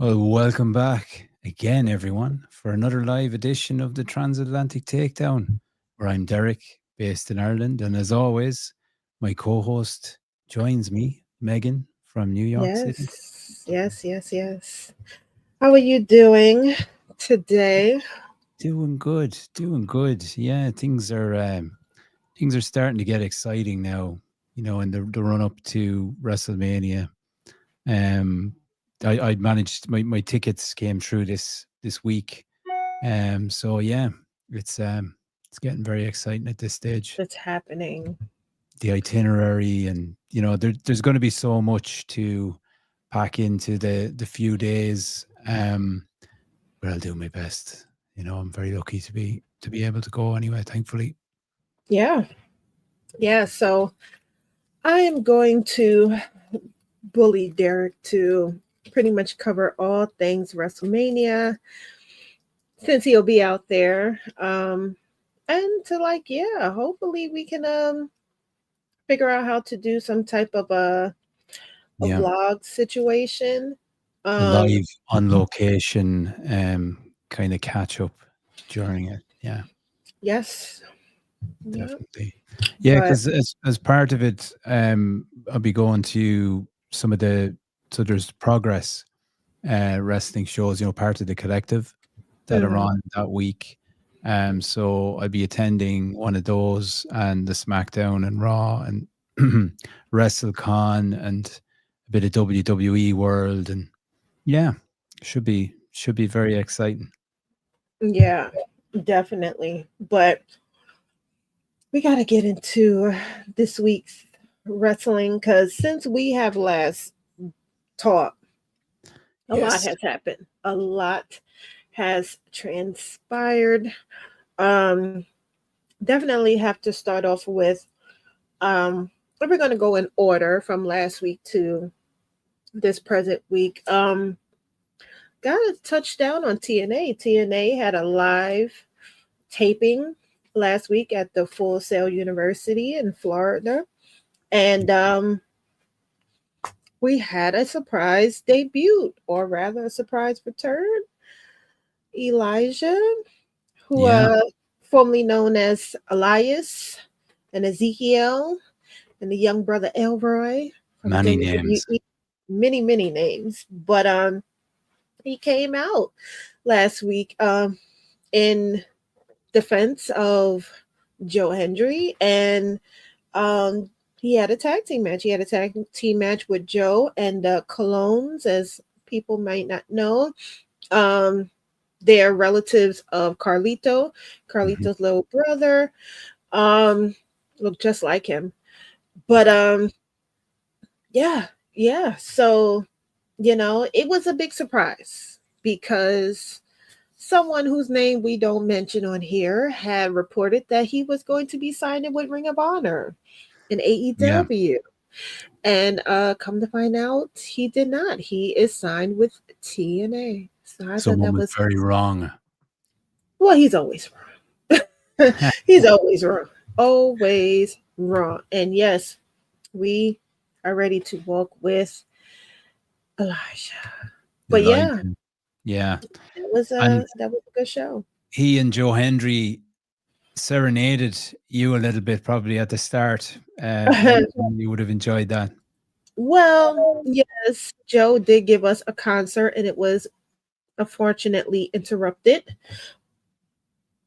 Well, welcome back again, everyone, for another live edition of the Transatlantic Takedown, where I'm Derek, based in Ireland. And as always, my co host joins me, Megan from New York City. Yes. How are you doing today? Doing good, doing good. Yeah, things are starting to get exciting now, in the run up to WrestleMania. Um, I managed my tickets came through this week. So yeah, it's getting very exciting at this stage. What's happening? The itinerary, and there's going to be so much to pack into the few days. But I'll do my best. I'm very lucky to be able to go anyway, thankfully. Yeah, yeah. So I am going to bully Derek to pretty much cover all things WrestleMania since he'll be out there. And to hopefully we can figure out how to do some type of a Yeah, vlog situation. a Um, live on location kind of catch up during it. Yeah, yes, yeah, definitely. Yeah, but because as part of it, I'll be going to some of so there's progress wrestling shows, part of the collective that are mhm. on that week. So I'd be attending one of those and the Smackdown and Raw and WrestleCon and a bit of WWE World, and yeah, should be very exciting. Yeah, definitely. But we got to get into this week's wrestling because since we have last talked, a lot Yes. has happened. A lot has transpired. Um, Definitely have to start off with um, we're going to go in order from last week to this present week. Got a touchdown on TNA. TNA had a live taping last week at the Full Sail University in Florida. And we had a surprise debut, or rather a surprise return. Elijah, who Yeah. formerly known as Elias, and Ezekiel, and the young brother Elroy from Many names. WWE. Many names. But he came out last week in defense of Joe Hendry, and um, he had a tag team match. He had a tag team match with Joe and Colognes, as people might not know. Um, they're relatives of Carlito, Mhm. Carlito's little brother. Um, look just like him. But yeah, yeah. So it was a big surprise because someone whose name we don't mention on here had reported that he was going to be signing with Ring of Honor in Yeah. AEW. And come to find out, he did not. He is signed with TNA. So I thought Someone that was was, very wrong. well, he's always wrong. He's always wrong. Always wrong. And yes, we are ready to walk with Elijah. But yeah, Elijah. Yeah. And that was a good show. he and Joe Hendry serenaded you a little bit probably at the start. You would have enjoyed that. Well, yes, Joe did give us a concert and it was unfortunately interrupted,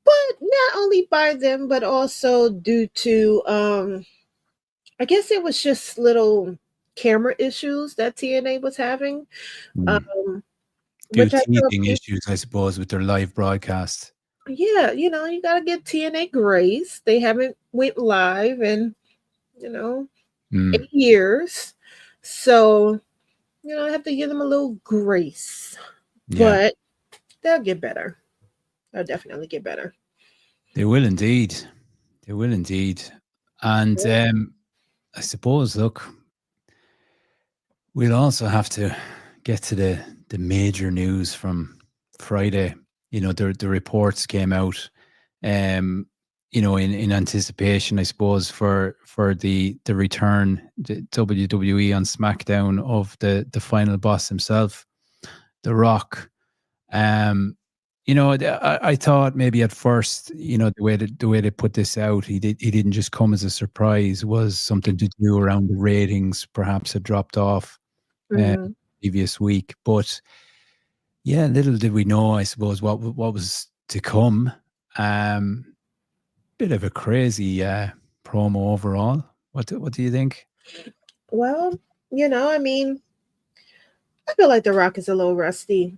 but not only by them, but also due to I guess it was just little camera issues that TNA was having. Mm. Um Few which I tell teething people, issues, I suppose, with their live broadcast. yeah, you gotta give TNA grace. They haven't went live in, you know, Mm. 8 years. So, I have to give them a little grace. Yeah, But they'll get better. They'll definitely get better. they will indeed. They will indeed. And I suppose, look, we'll also have to get to the major news from Friday. The reports came out, in anticipation, I suppose, for the return, the WWE on SmackDown of the final boss himself. The Rock. Um, I thought maybe at first, the way they put this out, he didn't just come as a surprise. Was something to do around the ratings, perhaps had dropped off Mhm. previous week. But yeah, little did we know, I suppose, what was to come. Um, Bit of a crazy promo overall. What do you think? Well, I mean, I feel like The Rock is a little rusty.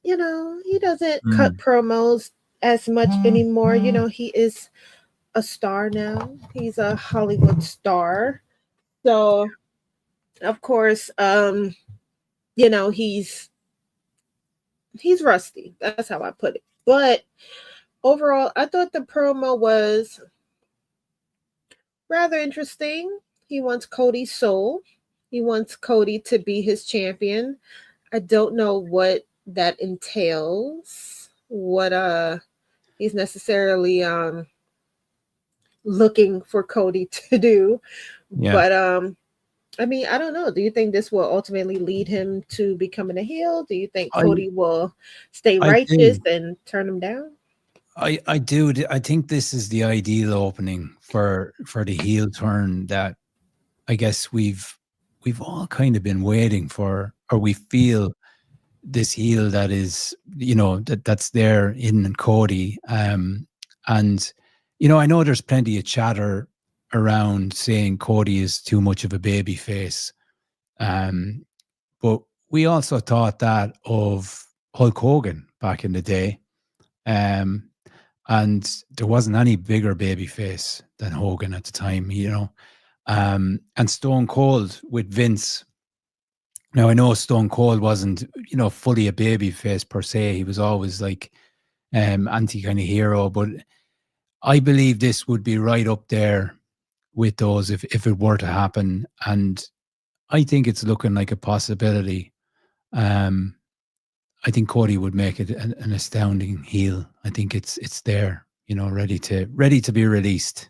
He doesn't cut Mm, promos as much anymore. He is a star now. He's a Hollywood star. So, of course, he's rusty. That's how I put it. But overall, I thought the promo was rather interesting. He wants Cody's soul. He wants Cody to be his champion. I don't know what that entails. What he's necessarily looking for Cody to do. yeah, But I mean, I don't know. Do you think this will ultimately lead him to becoming a heel? Do you think I Cody will stay I righteous do. and turn him down? I do. I think this is the ideal opening for the heel turn that I guess we've all kind of been waiting for, or we feel this heel that is, that's there in Cody. And I know there's plenty of chatter around saying Cody is too much of a baby face. Um, but we also thought that of Hulk Hogan back in the day. Um, and there wasn't any bigger baby face than Hogan at the time. And Stone Cold with Vince. Now I know Stone Cold wasn't, fully a baby face per se. He was always like anti kind of hero, but I believe this would be right up there with those if it were to happen. And I think it's looking like a possibility. Um, I think Cody would make it an astounding heel. I think it's there, ready to be released.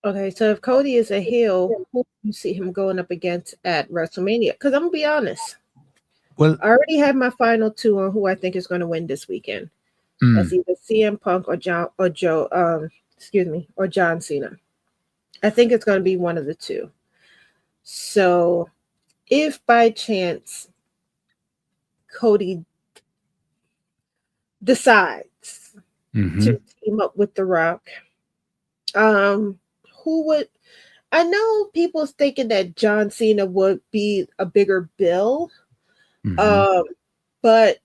Okay, so if Cody is a heel, who do you see him going up against at WrestleMania? Because I'm gonna be honest, Well, I already have my final two on who I think is going to win this weekend. That's mm, either CM Punk or Joe. Excuse me, or John Cena. I think it's going to be one of the two. So, if by chance Cody decides to hmm team up with The Rock, um, who would? I know people's thinking that John Cena would be a bigger bill, hmm um, but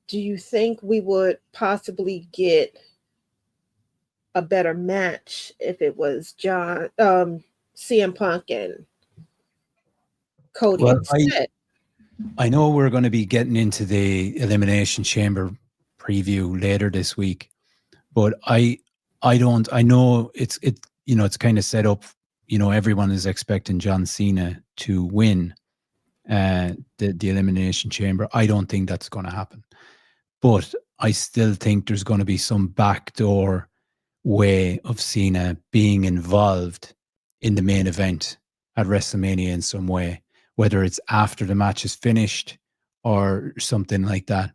do you think we would possibly get a better match if it was CM Punk and Cody well, instead? I know we're going to be getting into the Elimination Chamber preview later this week, but I don't. I know it's kind of set up. Everyone is expecting John Cena to win the Elimination Chamber. I don't think that's going to happen, but I still think there's going to be some backdoor way of Cena being involved in the main event at WrestleMania in some way, whether it's after the match is finished or something like that.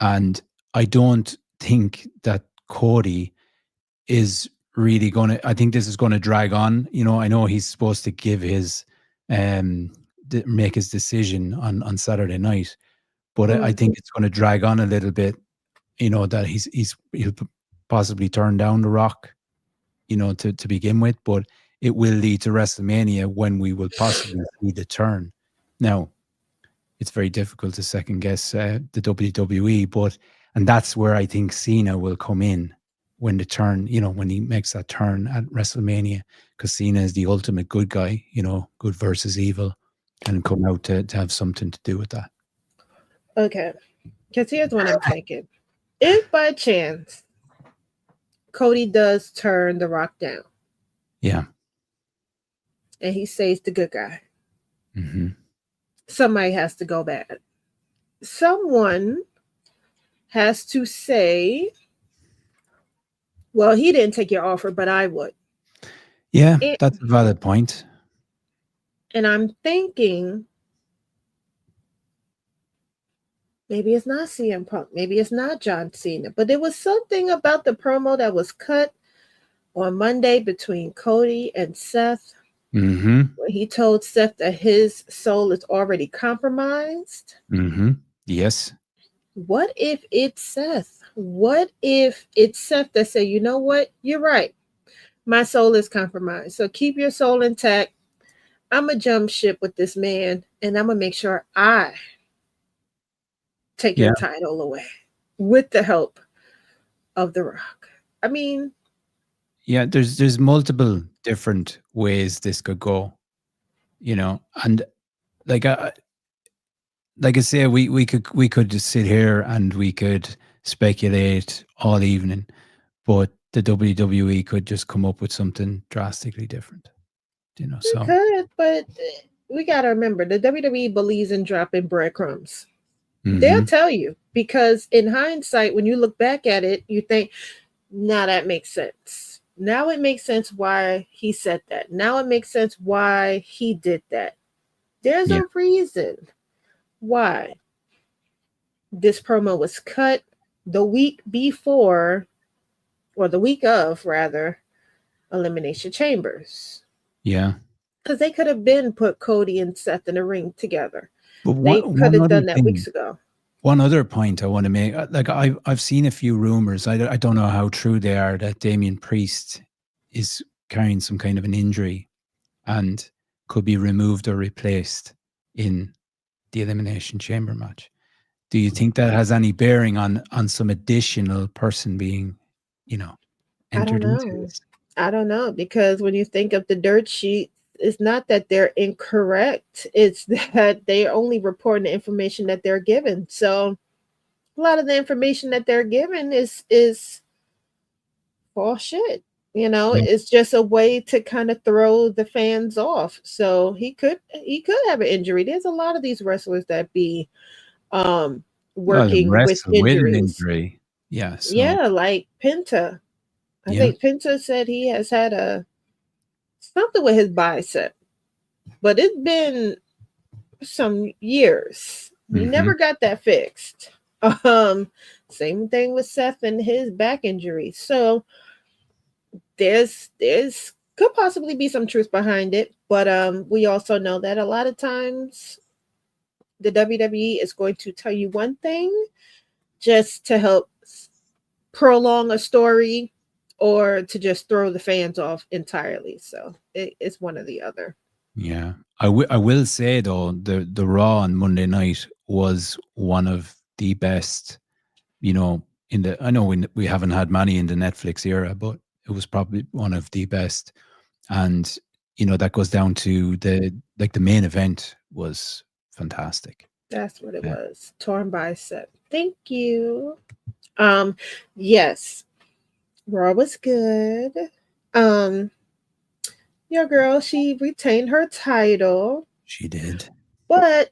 And I don't think that Cody is really going to, I think this is going to drag on. I know he's supposed to give um, make his decision on Saturday night, but I Mm. think it's going to drag on a little bit, that he'll possibly turn down The Rock, to begin with, but it will lead to WrestleMania when we will possibly see the turn. Now, it's very difficult to second guess the WWE, and that's where I think Cena will come in when the turn, when he makes that turn at WrestleMania, because Cena is the ultimate good guy, good versus evil, and come out to have something to do with that. Okay, because here's what I'm thinking. If by chance Cody does turn The Rock down Yeah. and he stays the good guy, hmm somebody has to go bad. Someone has to say, well, he didn't take your offer, but I would. Yeah, And, that's a valid point. and I'm thinking Maybe it's not CM Punk. Maybe it's not John Cena. But there was something about the promo that was cut on Monday between Cody and Seth, Mm-hmm. where he told Seth that his soul is already compromised. Mm-hmm. Yes. What if it's Seth? What if it's Seth that said, you know what? You're right. My soul is compromised. So keep your soul intact. I'm going to jump ship with this man and I'm going to make sure I take your Yeah. title away with the help of The Rock. I mean, Yeah. There's multiple different ways this could go, and like I like I say, we could just sit here and we could speculate all evening, but the WWE could just come up with something drastically different, we So could, but we got to remember the WWE believes in dropping breadcrumbs. They'll hmm tell you because in hindsight, when you look back at it, you think, now that makes sense. Now it makes sense why he said that. Now it makes sense why he did that. There's yeah, a reason why this promo was cut the week before, or the week of, rather, Elimination Chambers. yeah. Because they could have been put Cody and Seth in the ring together. But They could one have other done that thing, weeks ago. one other point I want to make, like I've seen a few rumors. I don't know how true they are that Damian Priest is carrying some kind of an injury and could be removed or replaced in the Elimination Chamber match. Do you think that has any bearing on some additional person being, you know, I don't entered into know. this? I don't know because when you think of the dirt sheet, it's not that they're incorrect. It's that they're only reporting the information that they're given. So a lot of the information that they're given is false shit. You know, Yeah. it's just a way to kind of throw the fans off. So he could have an injury. There's a lot of these wrestlers that be um Well, the working with wrestle with an injuries. injury. Yeah. So Yeah, like Penta. I yeah. think Penta said he has had a something with his bicep, but it's been some years. He hmm never got that fixed. Um, Same thing with Seth and his back injury. So there's could possibly be some truth behind it, but we also know that a lot of times the WWE is going to tell you one thing just to help prolong a story or to just throw the fans off entirely. So it's one or the other. Yeah. I will say though, the Raw on Monday night was one of the best. In the I know we haven't had many in the Netflix era, but it was probably one of the best. And that goes down to the main event was fantastic. That's what it Uh, was. Torn bicep. Thank you. Um, yes, Raw was good. Um, your girl, she retained her title, she did. but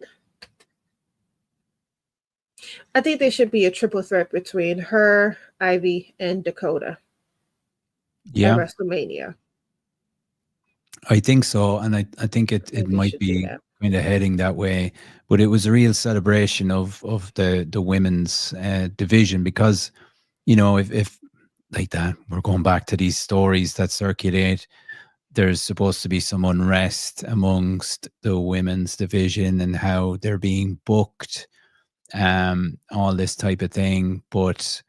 I think there should be a triple threat between her, Ivy, and Dakota at Yeah, WrestleMania. I think so, and I think I it think they might should do be that. kind of heading that way. But it was a real celebration of the women's division because if like that, we're going back to these stories that circulate. There's supposed to be some unrest amongst the women's division and how they're being booked, all this type of thing. But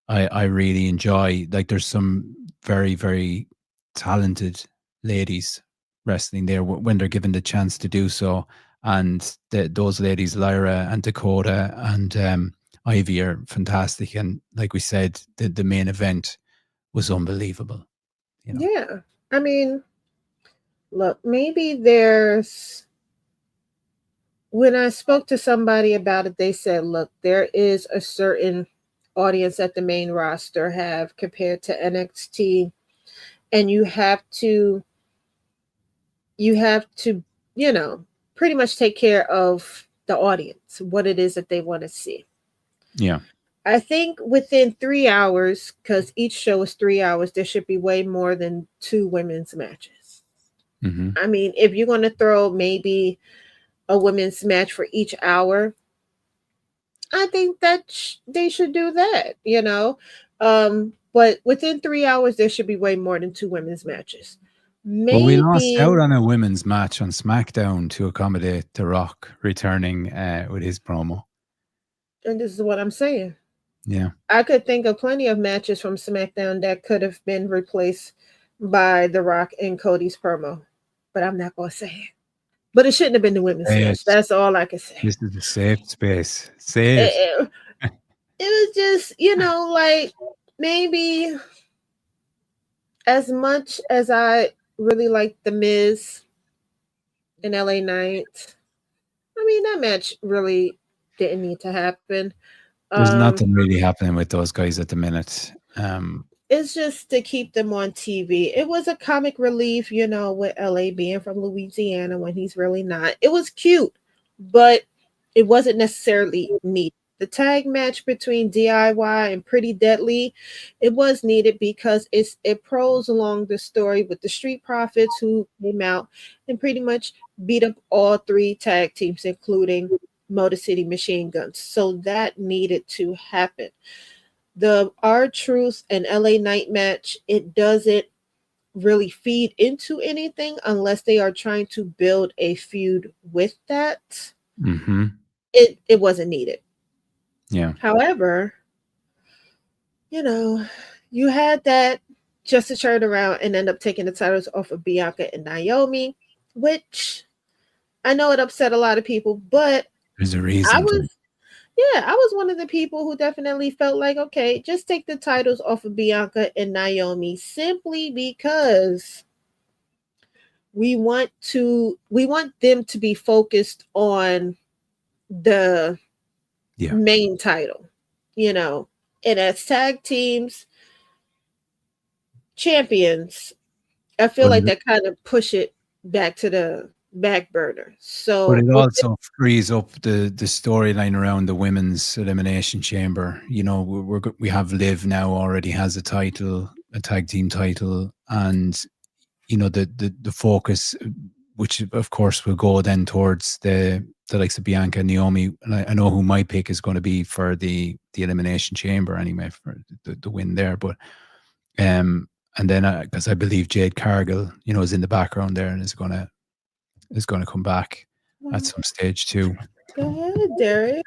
I really enjoy, like, there's some very, very talented ladies wrestling there when they're given the chance to do so. And those ladies, Lyra and Dakota and Ivy, are fantastic. And like we said, the main event was unbelievable. Yeah. I mean, look, maybe there's when I spoke to somebody about it, they said, look, there is a certain audience that the main roster have compared to NXT, and you have to, you know, pretty much take care of the audience, what it is that they want to see. Yeah. I think within 3 hours, because each show is 3 hours, there should be way more than two women's matches. hmm I mean, if you're going to throw maybe a women's match for each hour, I think that they should do that, you know. But within 3 hours, there should be way more than two women's matches. Well, we lost Maybe, out on a women's match on SmackDown to accommodate The Rock returning with his promo. and this is what I'm saying. Yeah. I could think of plenty of matches from SmackDown that could have been replaced by The Rock and Cody's promo, but I'm not gonna say it. But it shouldn't have been the women's Say match. it. That's all I can say. This is a safe space. Say it. It, it was just, like maybe as much as I really like the Miz and LA Knight. I mean, that match really didn't need to happen. There's Um, nothing really happening with those guys at the minute. it's just to keep them on TV. It was a comic relief, with LA being from Louisiana when he's really not. It was cute, but it wasn't necessarily needed. The tag match between DIY and Pretty Deadly, it was needed because it pros along the story with the Street Profits who came out and pretty much beat up all three tag teams, including Motor City Machine Guns. So that needed to happen. The R Truth and LA Knight match, it doesn't really feed into anything unless they are trying to build a feud with that. Mm-hmm. It wasn't needed. Yeah. However, you had that just to turn around and end up taking the titles off of Bianca and Naomi, which I know it upset a lot of people, but There's a I reason for was it. yeah, I was one of the people who definitely felt like, okay, just take the titles off of Bianca and Naomi simply because we want them to be focused on the Yeah. main title, you know. And as tag teams champions, I feel But like it, that kind of push it back to the back burner. but So it with also frees up the storyline around the women's elimination chamber. We have Liv now already has a tag team title, and the focus, which of course will go then towards the likes of Bianca and Naomi. And I know who my pick is going to be for the elimination chamber anyway, for the win there. But and then because I believe Jade Cargill, is in the background there and is going to come back at some stage too. go ahead, Derek.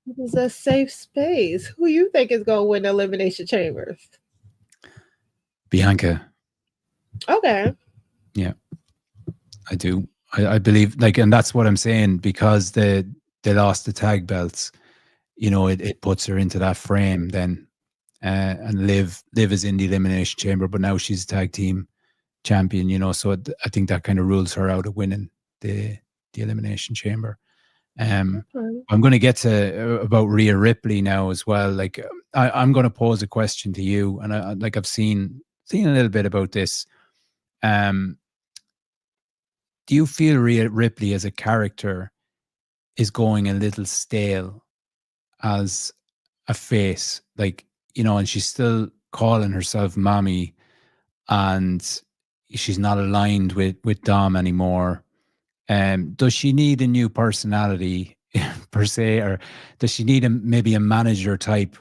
This is a safe space. Who you think is going to win the elimination chambers? Bianca, Okay. yeah, I do. I believe, and that's what I'm saying, because they lost the tag belts. It puts her into that frame then, and Liv is in the elimination chamber, but now she's tag team champion. So I think that kind of rules her out of winning the elimination chamber. Okay. I'm going to get to about Rhea Ripley now as well. I'm going to pose a question to you, and I've seen a little bit about this. Do you feel Rhea Ripley as a character is going a little stale as a face? And she's still calling herself mommy, and she's not aligned with Dom anymore. Does she need a new personality per se, or does she need maybe a manager type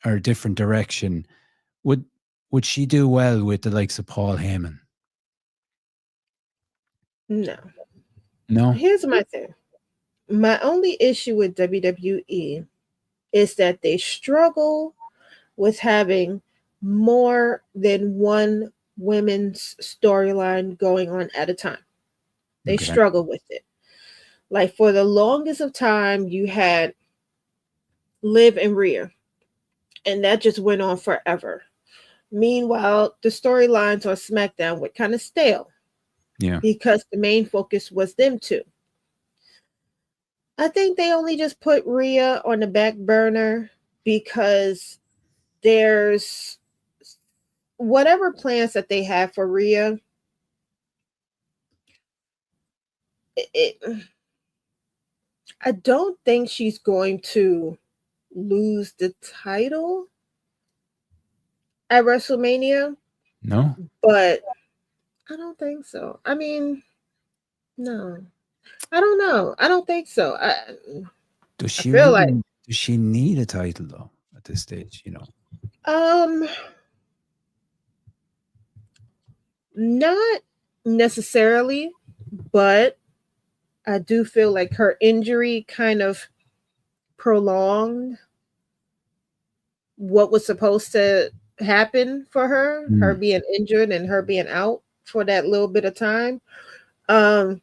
or a different direction? Would would she do well with the likes of Paul Heyman? No. No. Here's my thing. My only issue with WWE is that they struggle with having more than one women's storyline going on at a time. They Okay. struggle with it. Like for the longest of time, you had Liv and Rhea, and that just went on forever. Meanwhile, the storylines on SmackDown were kind of stale Yeah. because the main focus was them two. I think they only just put Rhea on the back burner because there's whatever plans that they have for Rhea. It, I don't think she's going to lose the title at WrestleMania, No. but I don't think so. I mean, no, I don't know. I don't think so. Does I she feel like really? Does she need a title though at this stage? Um, not necessarily, but I do feel like her injury kind of prolonged what was supposed to happen for her Mm, being injured and her being out for that little bit of time. Um,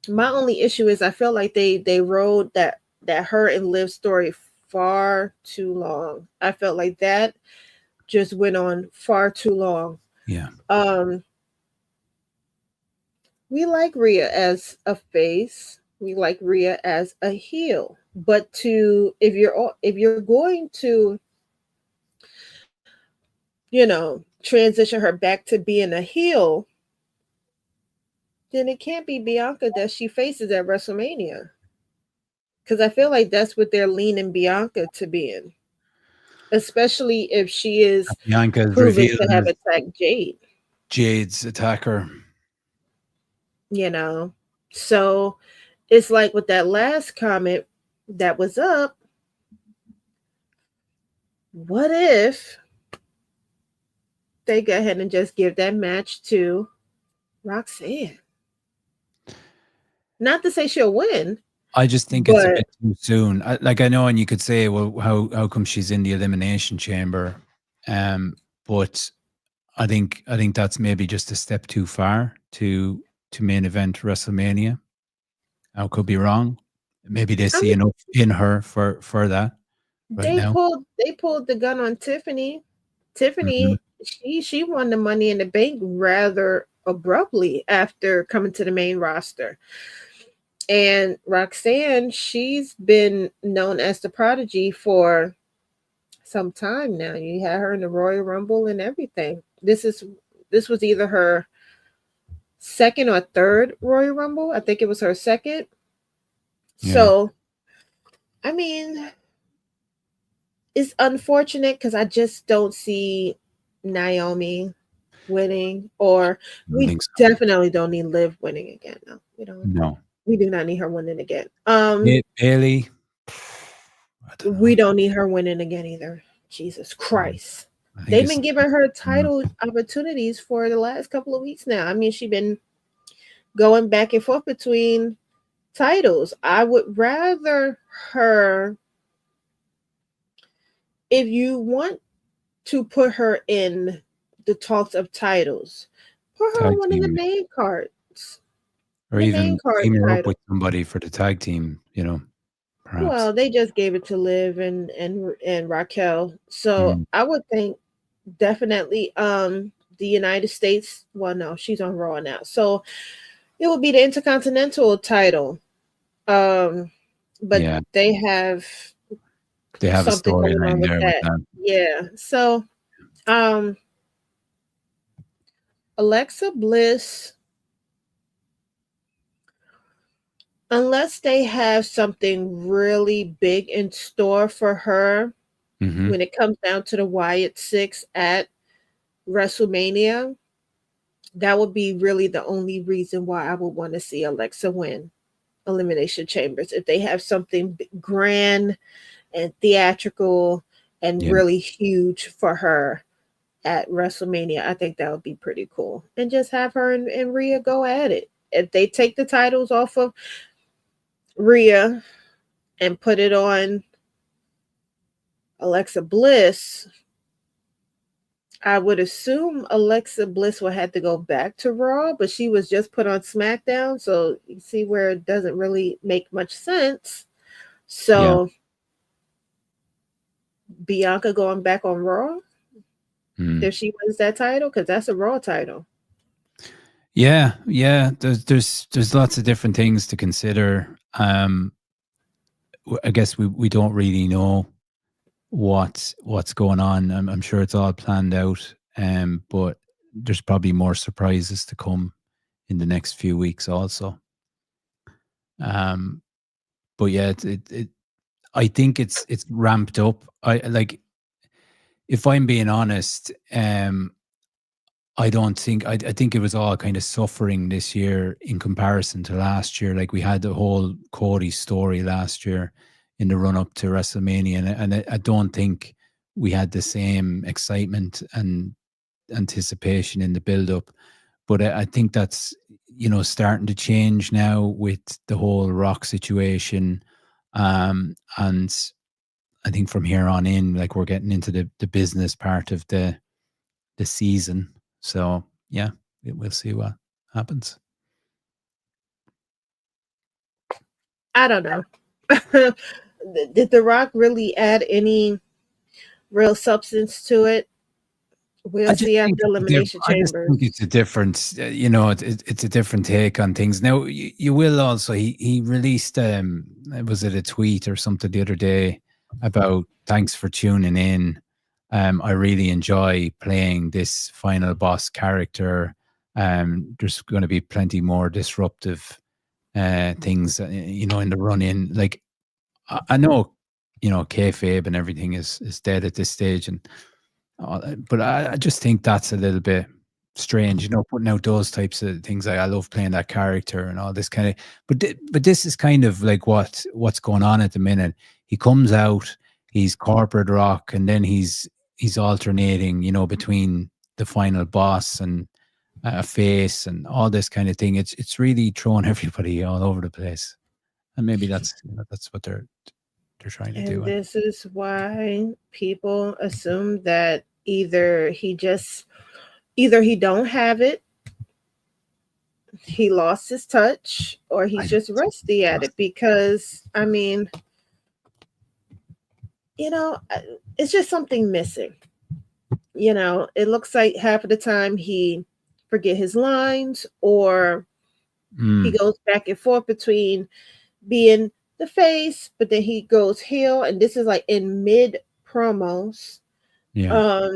my only issue is I feel like they rode that her and Liv's story far too long. I felt like that just went on far too long. yeah, Um, we like Rhea as a face. We like Rhea as a heel. But to if you're going to, transition her back to being a heel, then it can't be Bianca that she faces at WrestleMania. Because I feel like that's what they're leaning Bianca to being, especially if she is Bianca is proven revealed to have as attacked Jade, Jade's attacker. you know. So it's like with that last comment that was up, what if they go ahead and just give that match to Roxanne? Not to say she'll win, I just think it's a but bit too soon. I know, and you could say, well, how come she's in the elimination chamber? But I think that's maybe just a step too far to main event WrestleMania. I could be wrong. Maybe they I see mean enough in her for that right now. they pulled the gun on Tiffany. Mhm. Tiffany, she won the Money in the Bank rather abruptly after coming to the main roster. And Roxanne, she's been known as the prodigy for some time now. You had her in the Royal Rumble and everything. This was either her second or third Royal Rumble. I think it was her second. Yeah, So, I mean, it's unfortunate because I just don't see Naomi winning, or I don't we think so. definitely don't need Liv winning again. No, we don't. No. We do not need her winning again. Bailey, I don't We know. don't need her winning again either. Jesus Christ. I think They've it's been giving her enough. title opportunities for the last couple of weeks now. I mean, she's been going back and forth between titles. I would rather her, if you want to put her in the talks of titles, put her on Tag one of the team, main cards, or the main even card team her up title. with somebody for the tag team. Perhaps. Well, they just gave it to Liv and Raquel. So Mm, I would think definitely the United States. Well, no, she's on Raw now. So it would be the Intercontinental title. Um, but yeah, they have they have a something going on storyline with there with that. that. Yeah. So um Alexa Bliss, unless they have something really big in store for her Hmm. when it comes down to the Wyatt Six at WrestleMania, that would be really the only reason why I would want to see Alexa win Elimination Chambers. If they have something grand and theatrical and Yeah, really huge for her at WrestleMania, I think that would be pretty cool. And just have her and Rhea go at it. If they take the titles off of Rhea and put it on Alexa Bliss, I would assume Alexa Bliss will have to go back to Raw, but she was just put on SmackDown, so you see where it doesn't really make much sense. yeah, So Bianca going back on Raw mm. if she wins that title, because that's a Raw title. Yeah. There's lots of different things to consider. I guess we don't really know what's going on. I'm sure it's all planned out. But there's probably more surprises to come in the next few weeks also. Um, but yeah, I think it's ramped up. I like, if I'm being honest, I don't think I think it was all kind of suffering this year in comparison to last year. Like, we had the whole Cody story last year. in the run up to WrestleMania, and I don't think we had the same excitement and anticipation in the build up. But I think that's, starting to change now with the whole Rock situation. And I think from here on in, like, we're getting into the business part of the season. So yeah, we'll see what happens. I don't know. Did The Rock really add any real substance to it? We'll I just see think after Elimination I just Chamber. think it's a different, it's a different take on things. Now, you will also, he released, was it a tweet or something the other day about, thanks for tuning in. I really enjoy playing this final boss character. There's going to be plenty more disruptive things, in the run in. Like, I know, kayfabe and everything is dead at this stage, and but I just think that's a little bit strange, putting out those types of things. Like, I love playing that character and all this kind of, but this is kind of like what's going on at the minute. He comes out, he's corporate Rock, and then he's alternating, between the final boss and a face and all this kind of thing. It's really throwing everybody all over the place, and maybe that's what they're trying to do. And this is why people assume that either he don't have it, he lost his touch, or he's just rusty at it. Because I mean, it's just something missing. It looks like half of the time he forget his lines, or he goes back and forth between being the face, but then he goes heel, and this is like in mid promos. Yeah.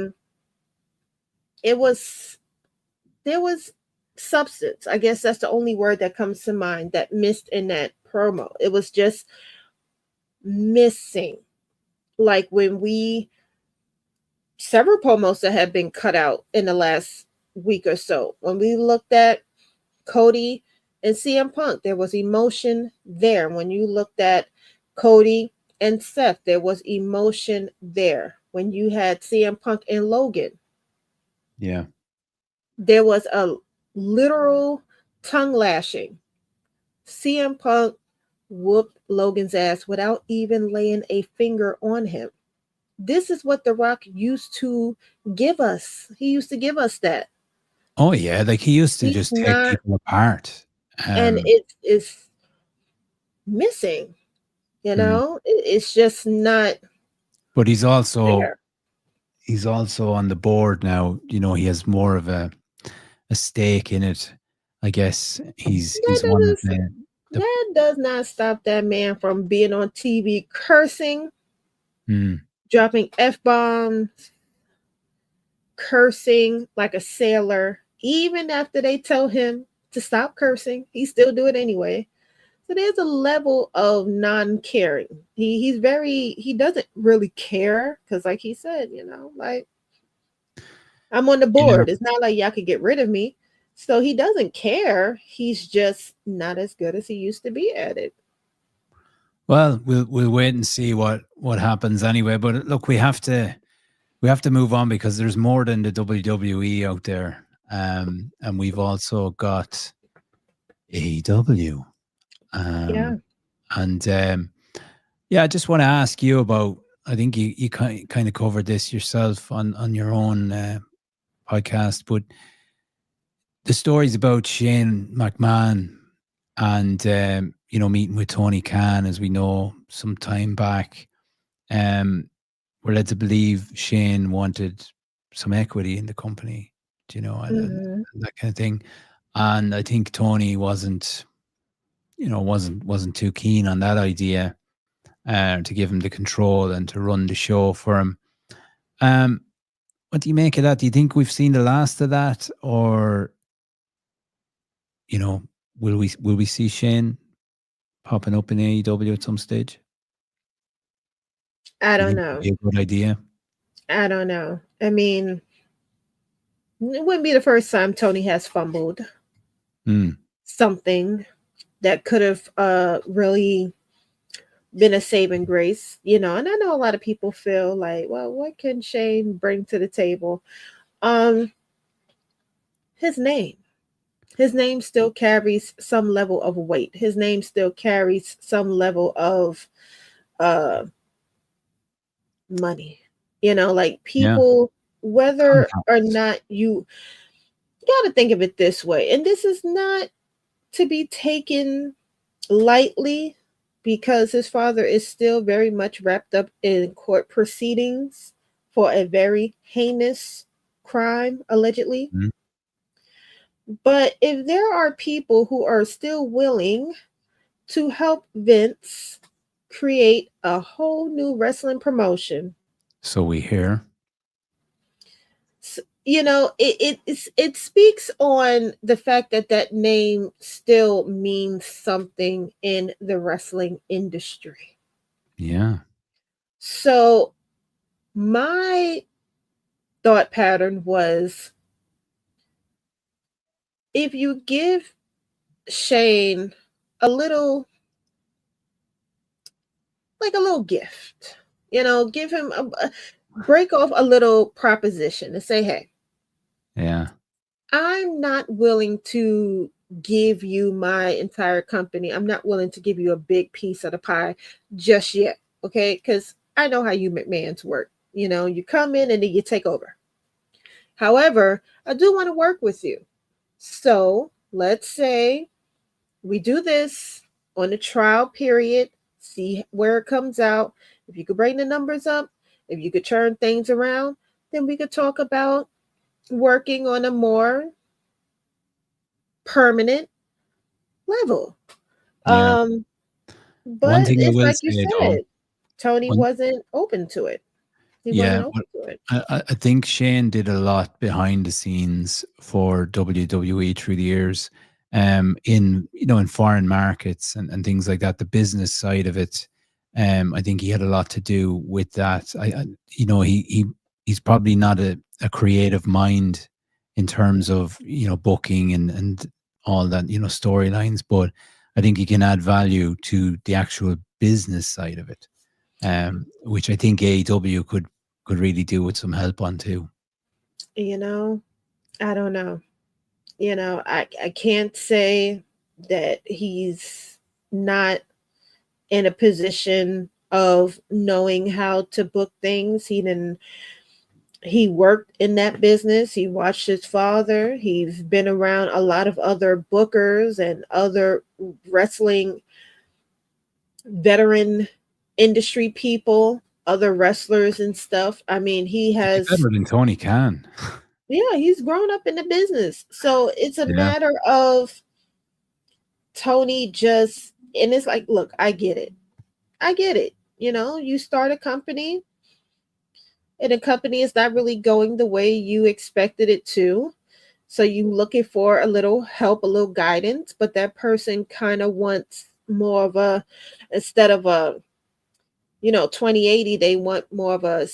There was substance. I guess that's the only word that comes to mind that missed in that promo. It was just missing. Like when several promos that have been cut out in the last week or so. When we looked at Cody and CM Punk, there was emotion there. When you looked at Cody and Seth, there was emotion there. When you had CM Punk and Logan, Yeah, there was a literal tongue lashing. CM Punk whooped Logan's ass without even laying a finger on him. This is what The Rock used to give us. He used to give us that. oh yeah, like, he used to He's just take not, people apart. and it's missing. It's just not But he's also there. on the board now. He has more of a stake in it. I guess he's That one of doesn't. the That does not stop that man from being on TV cursing, dropping F-bombs, cursing like a sailor. Even after they tell him to stop cursing, he still do it anyway. So there's a level of non-caring. He doesn't really care, because like he said, like, I'm on the board. It's not like y'all could get rid of me. So he doesn't care. He's just not as good as he used to be at it. Well, we'll wait and see what happens anyway. But look, we have to move on, because there's more than the WWE out there, and we've also got AEW. Yeah. And I just want to ask you about. I think you kind of covered this yourself on your own podcast, but the stories about Shane McMahon and meeting with Tony Khan, as we know, some time back, we're led to believe Shane wanted some equity in the company, and that kind of thing. And I think Tony wasn't too keen on that idea, to give him the control and to run the show for him. What do you make of that? Do you think we've seen the last of that, or will we see Shane popping up in AEW at some stage? I Do you don't think it'd know. be a good idea? I don't know. I mean, it wouldn't be the first time Tony has fumbled something that could have really been a saving grace, and I know a lot of people feel like, well, what can Shane bring to the table? Um, his name. His name still carries some level of weight. His name still carries some level of uh money. Like Yeah. people, whether or Contacts. not you got to think of it this way, and this is not to be taken lightly because his father is still very much wrapped up in court proceedings for a very heinous crime, allegedly. Mhm. But if there are people who are still willing to help Vince create a whole new wrestling promotion, So we hear. it speaks on the fact that that name still means something in the wrestling industry. Yeah. So my thought pattern was, if you give Shane a little, like a little gift, give him break off a little proposition and say, hey, Yeah. I'm not willing to give you my entire company. I'm not willing to give you a big piece of the pie just yet. Okay. Because I know how you McMahons work. You come in and then you take over. However, I do want to work with you. So let's say we do this on a trial period, see where it comes out. If you could bring the numbers up, if you could turn things around, then we could talk about working on a more permanent level. Yeah. Um, One but thing I it's will like you say though, said, Tony one wasn't open to it. He yeah, wasn't open to it. I think Shane did a lot behind the scenes for WWE through the years, in in foreign markets and things like that. The business side of it, I think he had a lot to do with that. He's probably not a creative mind in terms of booking and all that storylines, but I think he can add value to the actual business side of it, which I think AEW could really do with some help on too. You know, I don't know. I can't say that he's not in a position of knowing how to book things. He worked in that business. He watched his father. He's been around a lot of other bookers and other wrestling veteran industry people, other wrestlers and stuff. I mean, he He'd be has, better than Tony Khan. yeah, he's grown up in the business. So it's a Yeah, matter of Tony just, and it's like, look, I get it. I get it. You start a company and a company is not really going the way you expected it to. So you looking for a little help, a little guidance, but that person kind of wants more of a, instead of a 20/80, they want more of a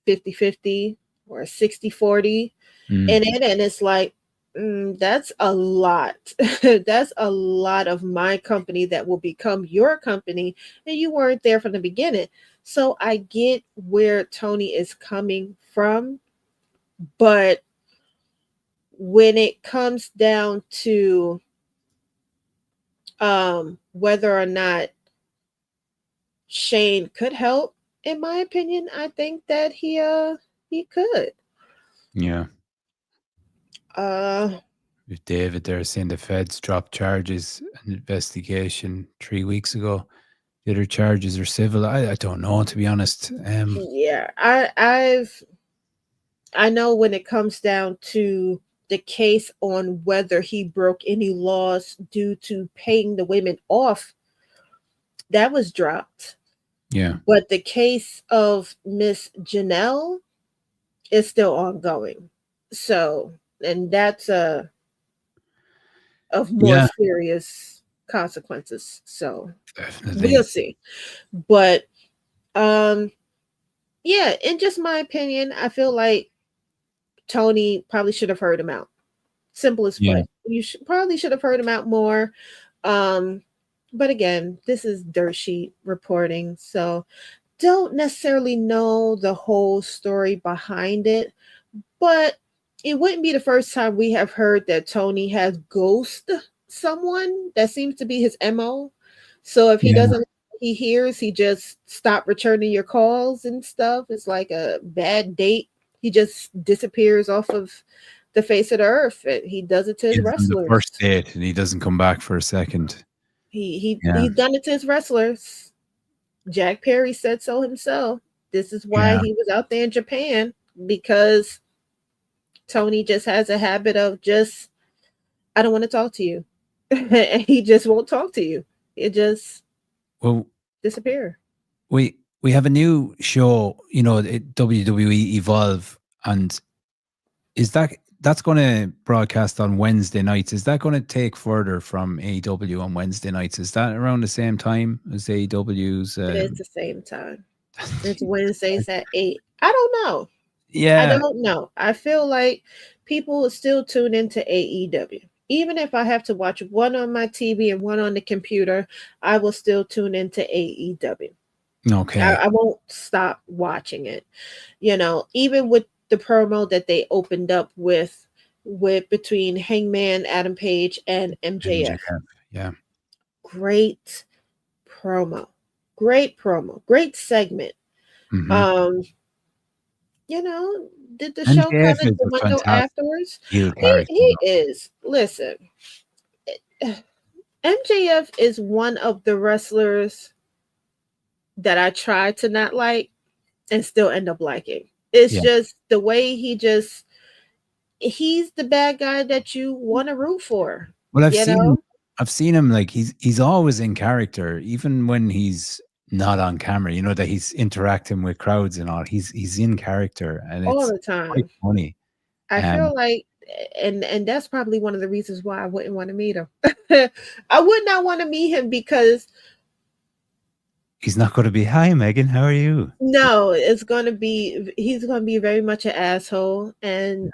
50/50 or a 60/40 mm, in it. And it's like, that's a lot. That's a lot of my company that will become your company. And you weren't there from the beginning. So I get where Tony is coming from. But when it comes down to whether or not Shane could help, in my opinion, I think that he could. yeah. Uh With David there saying the feds dropped charges, an investigation 3 weeks ago. The other charges are civil. I don't know, to be honest. yeah, I know when it comes down to the case on whether he broke any laws due to paying the women off, that was dropped. Yeah, But the case of Miss Janelle is still ongoing. So, and that's of more yeah, serious consequences. So we'll definitely. see. But um yeah, in just my opinion, I feel like Tony probably should have heard him out. Simple as Yeah, put. You probably should have heard him out more. Um But again, this is dirt sheet reporting, so don't necessarily know the whole story behind it. But it wouldn't be the first time we have heard that Tony has ghost someone. That seems to be his MO. So if he Yeah. doesn't he hears, he just stop returning your calls and stuff. It's like a bad date. He just disappears off of the face of the earth. He does it to his Gives them the wrestlers. first date and he doesn't come back for a second. Yeah. He's done it to his wrestlers. Jack Perry said so himself. This is why Yeah. he was out there in Japan, because Tony just has a habit of just, I don't want to talk to you. And he just won't talk to you. It just Well, disappear. we have a new show, WWE Evolve, and is that's going to broadcast on Wednesday nights? Is that going to take further from AEW on Wednesday nights? Is that around the same time as AEW's? It's the same time. It's Wednesdays at 8. I don't know. I Yeah. don't know. I feel like people will still tune into AEW. Even if I have to watch one on my TV and one on the computer, I will still tune into AEW. Okay. I won't stop watching it. Even with the promo that they opened up with between Hangman Adam Page and MJF. MJF. Yeah. Great promo. Great promo. Great segment. Mm-hmm. Um, you know, did the show kind MJF of is a dwindle fantastic afterwards? heel He character. he is. Listen, MJF is one of the wrestlers that I try to not like and still end up liking. It's Yeah. just the way he's the bad guy that you want to root for. Well, You know? I've seen him, like he's always in character, even when he's not on camera. That he's interacting with crowds and all. He's in character, and All it's the quite time. funny. I Um, feel like, and that's probably one of the reasons why I wouldn't want to meet him. I would not want to meet him because he's not going to be, "Hi, Megan, how are you?" no, he's gonna be very much an asshole, and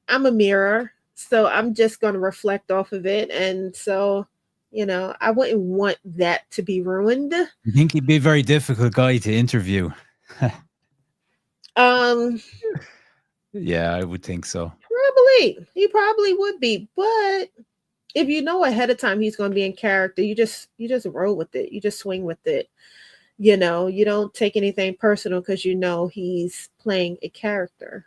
I'm a mirror, so I'm just gonna reflect off of it, and so I wouldn't want that to be ruined. You think he'd be a very difficult guy to interview? Um, Yeah, I would think so. he probably would be, but if you know ahead of time he's gonna be in character, you just roll with it, you just swing with it. You don't take anything personal because he's playing a character.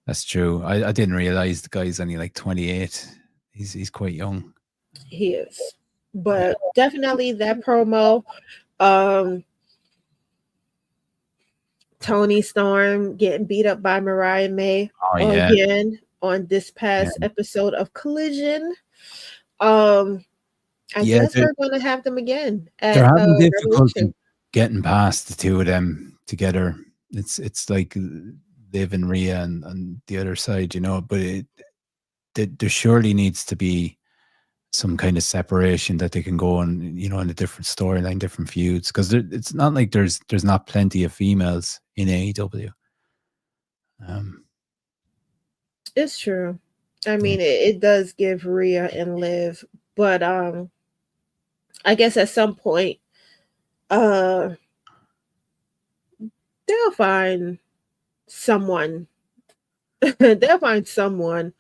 That's true. I didn't realize the guy's only like 28. He's quite young. He is. But definitely that promo, um, Tony Storm getting beat up by Mariah May again on this past episode of Collision. I guess we're going to have them again at they're having difficulty Revolution. getting past the two of them together. It's like Liv and Rhea and the other side, but there surely needs to be some kind of separation that they can go on, in a different storyline, different feuds, because it's not like there's not plenty of females in AEW. It's true. I mean, it does give Rhea and Liv, but I guess at some point, they'll find someone. They'll find someone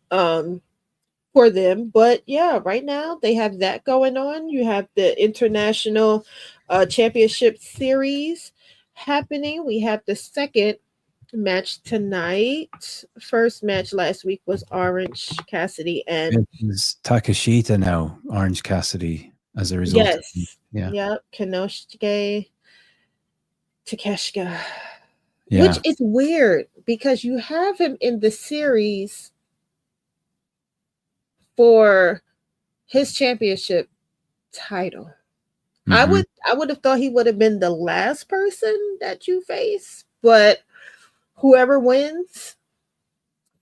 for them. But yeah, right now they have that going on. You have the International Championship Series happening. We have the second match tonight. First match last week was Orange Cassidy and it's Takeshita now, Orange Cassidy, as a result. Yes. Yep. Kanosuke Takeshita. Yeah. Which is weird because you have him in the series for his championship title. Mm-hmm. I would have thought he would have been the last person that you face, but whoever wins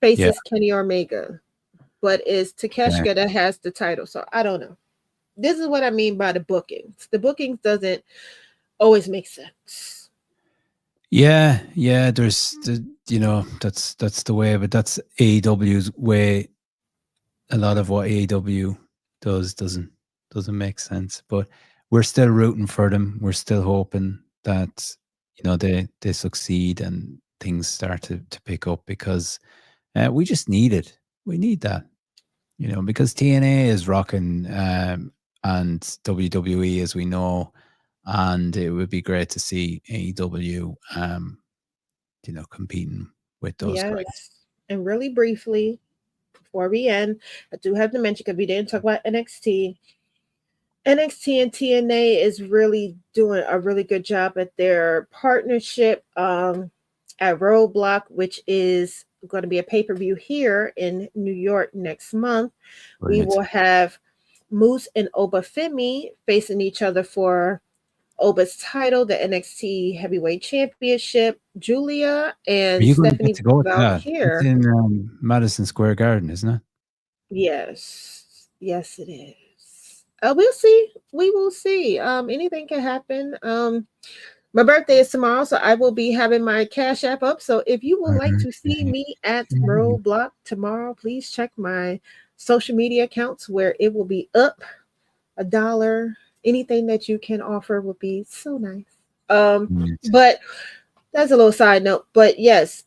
faces Kenny Omega. But it's Takeshita that has the title. So I don't know. This is what I mean by the bookings. The bookings doesn't always make sense. Yeah, there's that's the way, but that's AEW's way. A lot of what AEW does doesn't Doesn't make sense. But we're still rooting for them. We're still hoping that they succeed and things start to pick up because we just need it. We need that, because TNA is rocking, and WWE, as we know, and it would be great to see AEW, competing with those guys. Yes. And really briefly, before we end, I do have to mention because we didn't talk about NXT. NXT and TNA is really doing a really good job at their partnership at Roadblock, which is going to be a pay-per-view here in New York next month. We Brilliant. will have Moose and Obafemi facing each other for Oba's title, the NXT Heavyweight Championship. Julia Are and you going to get Stephanie to go to that? It's Valkyr. in Madison Square Garden, isn't it? Yes, yes, it is. We'll see. We will see. Anything can happen. My birthday is tomorrow, so I will be having my Cash App up. So if you would like to see Birthday. me at Roadblock tomorrow, please check my social media accounts where it will be up $1. Anything that you can offer would be so nice. Brilliant. But that's a little side note. But yes,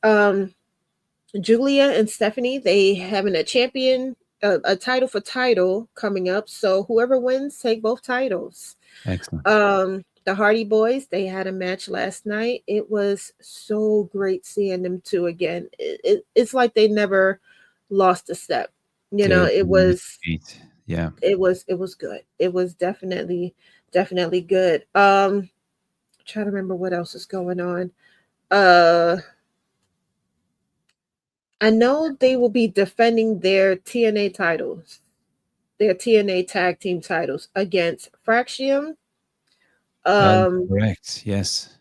Julia and Stephanie, they having a champion, a title for title coming up. So whoever wins, take both titles. Excellent. The Hardy Boys, they had a match last night. It was so great seeing them two again. It's like they never lost a step. They It was beat. Yeah. it was good. It was definitely good. Trying to remember what else is going on. Uh I know they will be defending their TNA titles, their TNA tag team titles against Fraction. That is Um, correct. Yes.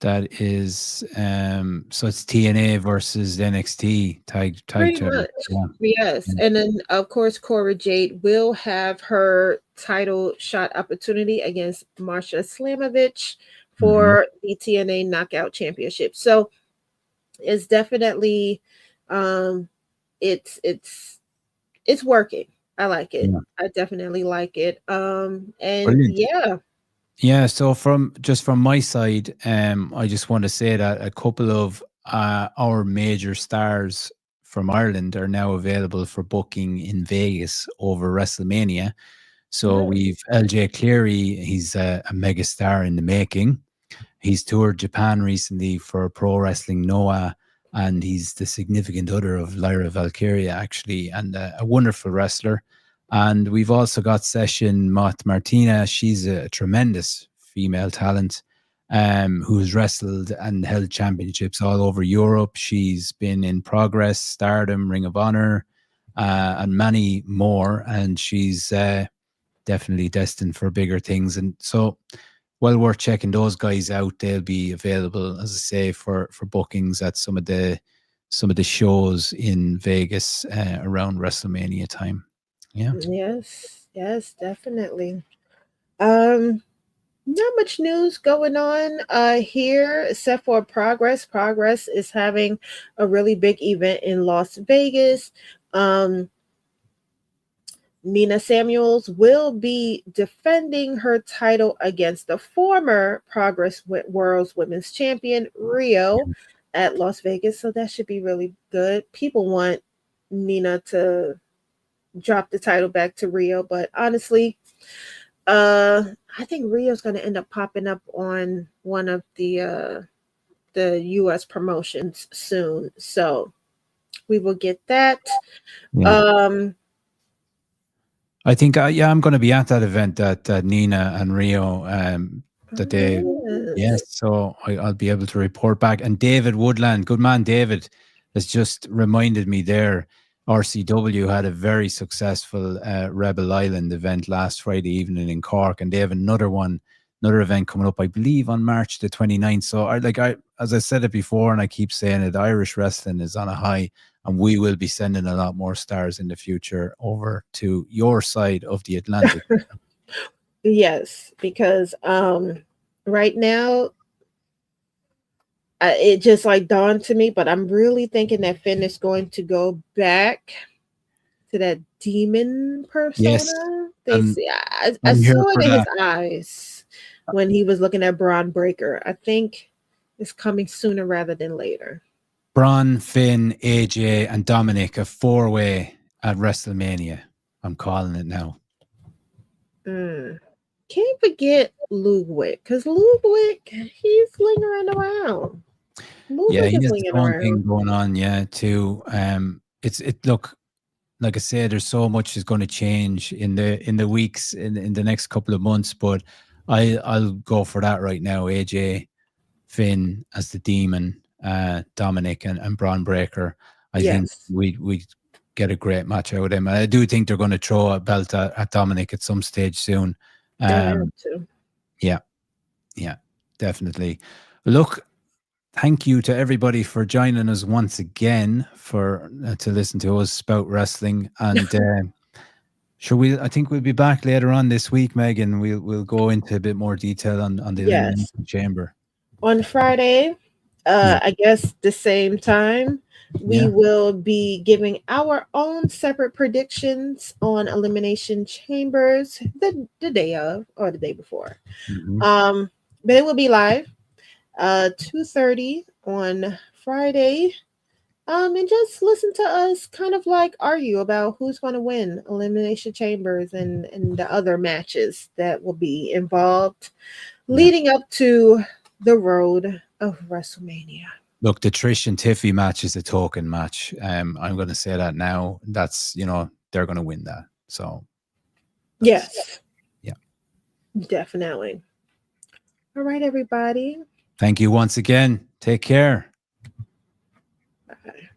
That is so it's TNA versus NXT tag Pretty title. much, Yeah. yes. Yeah. And then of course Cora Jade will have her title shot opportunity against Marsha Slamovich Mhm. for the TNA Knockout Championship. So it's definitely um it's it's working. I like it. Yeah. I definitely like it. And Brilliant. yeah. Yeah, so from my side, I just want to say that a couple of our major stars from Ireland are now available for booking in Vegas over WrestleMania. So Nice. we've LJ Cleary, he's a mega star in the making. He's toured Japan recently for Pro Wrestling Noah, and he's the significant other of Lyra Valkyria, actually, and a wonderful wrestler. And we've also got Session Mott Martina. She's a tremendous female talent, who's wrestled and held championships all over Europe. She's been in Progress, Stardom, Ring of Honor, and many more. And she's definitely destined for bigger things. And so, well worth checking those guys out. They'll be available, as I say, for bookings at some of the shows in Vegas around WrestleMania time. Yeah. Yes, yes, definitely. Um, Not much news going on here except for Progress. Progress is having a really big event in Las Vegas. Um, Nina Samuels will be defending her title against the former Progress World's Women's Champion, Rio, at Las Vegas. So that should be really good. People want Nina to drop the title back to Rio, but honestly, I think Rio's going to end up popping up on one of the US promotions soon. So we will get that. Yeah. Um I think, yeah, I'm going to be at that event that Nina and Rio, that they, yes, yes. so I'll be able to report back. And David Woodland, good man, David, has just reminded me there. RCW had a very successful Rebel Island event last Friday evening in Cork, and they have another event coming up, I believe, on March the 29th. So as I said it before, and I keep saying it, Irish wrestling is on a high, and we will be sending a lot more stars in the future over to your side of the Atlantic. Yes, because right now it just like dawned to me, but I'm really thinking that Finn is going to go back to that demon Yes, persona. They and see, I I'm here saw it for in his that. eyes when he was looking at Braun Breaker. I think it's coming sooner rather than later. Braun, Finn, AJ, and Dominic, a 4-way at WrestleMania. I'm calling it now. Mm. Can't forget Ludwig, because Ludwig, he's lingering around. Yeah, Ludwig he is has his lingering own thing around. going on. Yeah, too. Look, like I said, there's so much is going to change in the weeks in the next couple of months. But I'll go for that right now. AJ, Finn as the demon, Dominic and Braun Breaker. I think Yes, we get a great match out of them. I do think they're going to throw a belt at Dominic at some stage soon. they'll have Um, to. yeah, yeah, definitely. Look, thank you to everybody for joining us once again for to listen to us spout wrestling. And sure, I think we'll be back later on this week, Megan. We'll go into a bit more detail on the Yes. Elimination Chamber. On Friday, Yeah, I guess the same time, we yeah. will be giving our own separate predictions on Elimination Chambers the day of or the day before. Mm-hmm. Um, but it will be live 2:30 on Friday. And just listen to us kind of like argue about who's going to win Elimination Chambers and the other matches that will be involved Yeah. leading up to the road of WrestleMania. Look, the Trish and Tiffy match is a token match. I'm going to say that now. That's, they're going to win that. So that's, Yes, yeah. definitely. All right, everybody. Thank you once again. Take care. Bye.